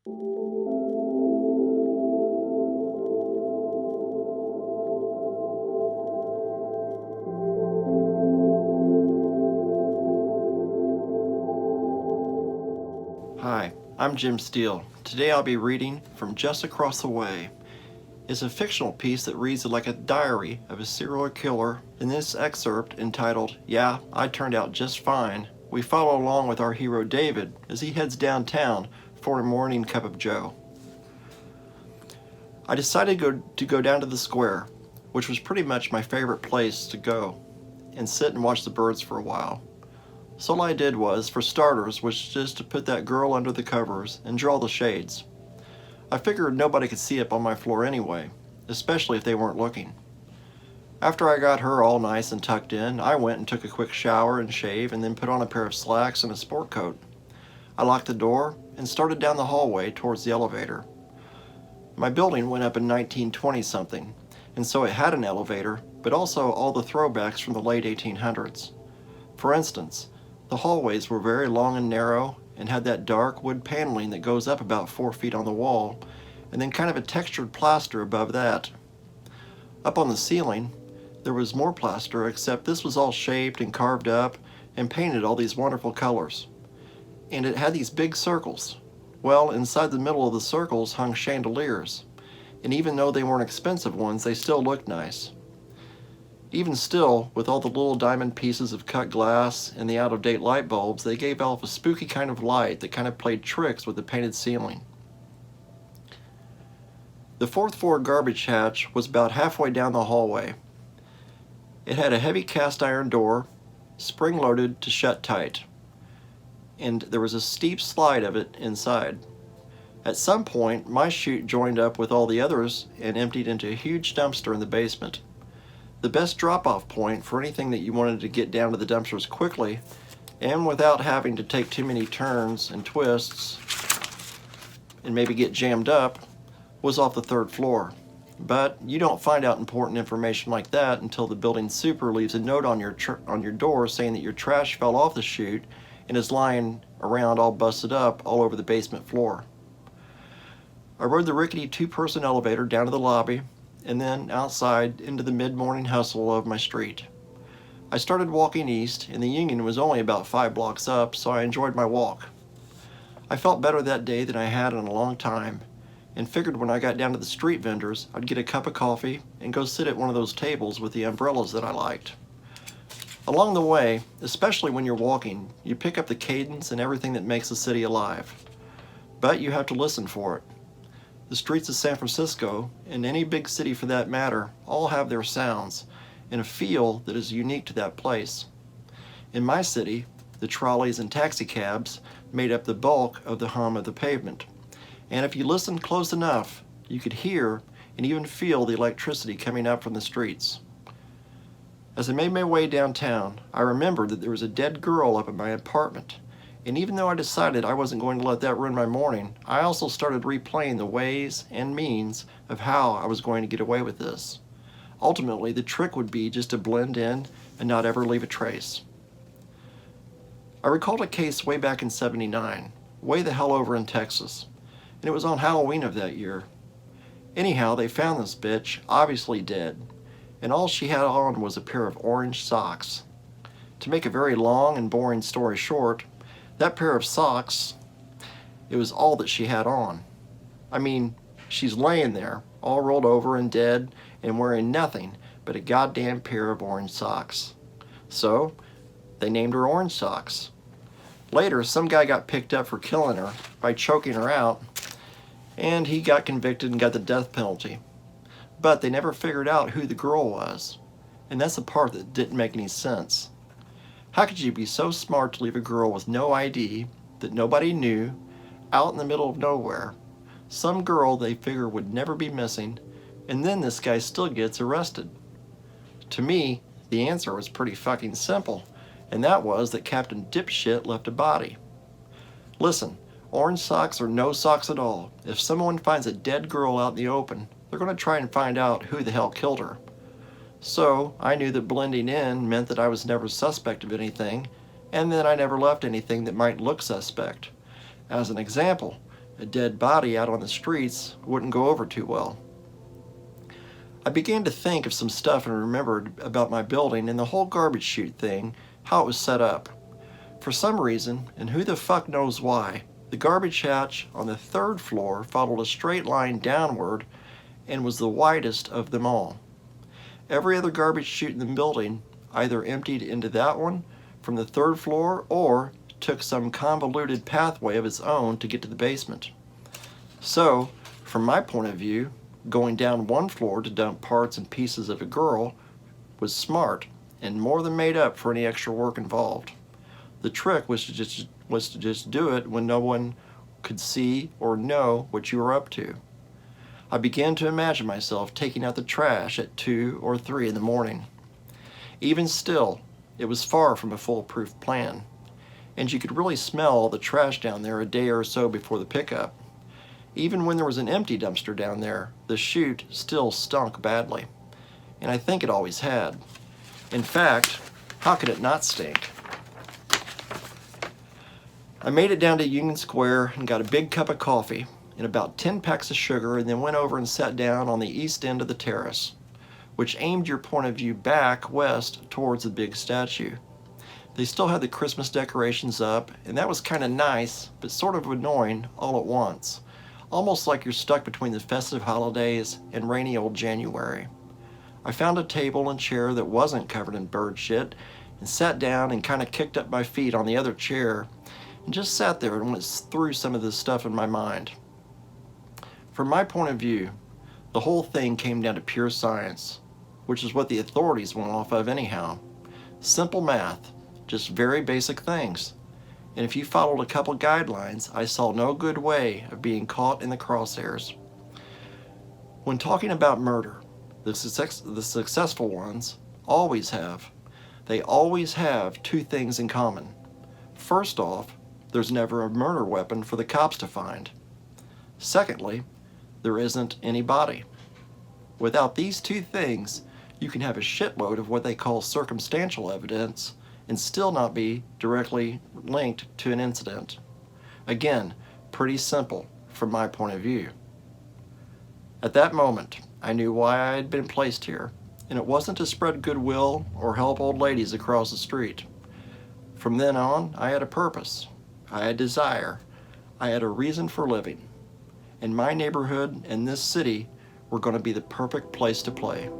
Hi, I'm Jim Steele. Today I'll be reading from Just Across the Way. It's a fictional piece that reads like a diary of a serial killer. In this excerpt, entitled, "Yeah, I Turned Out Just Fine," we follow along with our hero David as he heads downtown for a morning cup of joe. I decided to go down to the square, which was pretty much my favorite place to go, and sit and watch the birds for a while. So all I did was, for starters, was just to put that girl under the covers and draw the shades. I figured nobody could see up on my floor anyway, especially if they weren't looking. After I got her all nice and tucked in, I went and took a quick shower and shave and then put on a pair of slacks and a sport coat. I locked the door and started down the hallway towards the elevator. My building went up in 1920-something, and so it had an elevator, but also all the throwbacks from the late 1800s. For instance, the hallways were very long and narrow and had that dark wood paneling that goes up about 4 feet on the wall, and then kind of a textured plaster above that. Up on the ceiling, there was more plaster, except this was all shaped and carved up and painted all these wonderful colors. And it had these big circles. Well, inside the middle of the circles hung chandeliers, and even though they weren't expensive ones, they still looked nice. Even still, with all the little diamond pieces of cut glass and the out-of-date light bulbs, they gave off a spooky kind of light that kind of played tricks with the painted ceiling. The fourth floor garbage hatch was about halfway down the hallway. It had a heavy cast iron door, spring-loaded to shut tight, and there was a steep slide of it inside. At some point, my chute joined up with all the others and emptied into a huge dumpster in the basement. The best drop-off point for anything that you wanted to get down to the dumpsters quickly and without having to take too many turns and twists and maybe get jammed up was off the third floor. But you don't find out important information like that until the building super leaves a note on your door saying that your trash fell off the chute and is lying around all busted up all over the basement floor. I rode the rickety two-person elevator down to the lobby and then outside into the mid-morning hustle of my street. I started walking east, and the Union was only about 5 blocks up, so I enjoyed my walk. I felt better that day than I had in a long time, and figured when I got down to the street vendors, I'd get a cup of coffee and go sit at one of those tables with the umbrellas that I liked. Along the way, especially when you're walking, you pick up the cadence and everything that makes the city alive. But you have to listen for it. The streets of San Francisco, and any big city for that matter, all have their sounds and a feel that is unique to that place. In my city, the trolleys and taxicabs made up the bulk of the hum of the pavement. And if you listened close enough, you could hear and even feel the electricity coming up from the streets. As I made my way downtown, I remembered that there was a dead girl up at my apartment. And even though I decided I wasn't going to let that ruin my morning, I also started replaying the ways and means of how I was going to get away with this. Ultimately, the trick would be just to blend in and not ever leave a trace. I recalled a case way back in '79, way the hell over in Texas, and it was on Halloween of that year. Anyhow, they found this bitch, obviously dead, and all she had on was a pair of orange socks. To make a very long and boring story short, that pair of socks, it was all that she had on. I mean, she's laying there, all rolled over and dead, and wearing nothing but a goddamn pair of orange socks. So, they named her Orange Socks. Later, some guy got picked up for killing her by choking her out, and he got convicted and got the death penalty. But they never figured out who the girl was, and that's the part that didn't make any sense. How could you be so smart to leave a girl with no ID, that nobody knew, out in the middle of nowhere? Some girl they figure would never be missing, and then this guy still gets arrested. To me, the answer was pretty fucking simple, and that was that Captain Dipshit left a body. Listen, orange socks or no socks at all, if someone finds a dead girl out in the open, they're going to try and find out who the hell killed her. So I knew that blending in meant that I was never suspect of anything, and that I never left anything that might look suspect. As an example, A dead body out on the streets wouldn't go over too well. I began to think of some stuff and remembered about my building and the whole garbage chute thing, how it was set up. For some reason, and who the fuck knows why, the garbage hatch on the 3rd floor followed a straight line downward and was the widest of them all. Every other garbage chute in the building either emptied into that one from the 3rd floor or took some convoluted pathway of its own to get to the basement. So, from my point of view, going down one floor to dump parts and pieces of a girl was smart and more than made up for any extra work involved. The trick was to just do it when no one could see or know what you were up to. I began to imagine myself taking out the trash at 2 or 3 in the morning. Even still, it was far from a foolproof plan, and you could really smell all the trash down there a day or so before the pickup. Even when there was an empty dumpster down there, the chute still stunk badly, and I think it always had. In fact, how could it not stink? I made it down to Union Square and got a big cup of coffee and about 10 packs of sugar, and then went over and sat down on the east end of the terrace, which aimed your point of view back west towards the big statue. They still had the Christmas decorations up, and that was kind of nice, but sort of annoying all at once. Almost like you're stuck between the festive holidays and rainy old January. I found a table and chair that wasn't covered in bird shit, and sat down and kind of kicked up my feet on the other chair, and just sat there and went through some of this stuff in my mind. From my point of view, the whole thing came down to pure science, which is what the authorities went off of anyhow. Simple math, just very basic things. And if you followed a couple guidelines, I saw no good way of being caught in the crosshairs. When talking about murder, the successful ones always have. They always have 2 things in common. First off, there's never a murder weapon for the cops to find. Secondly, there isn't any body. Without these 2 things, you can have a shitload of what they call circumstantial evidence and still not be directly linked to an incident. Again, pretty simple from my point of view. At that moment, I knew why I had been placed here, and it wasn't to spread goodwill or help old ladies across the street. From then on, I had a purpose. I had desire. I had a reason for living. And my neighborhood and this city were going to be the perfect place to play.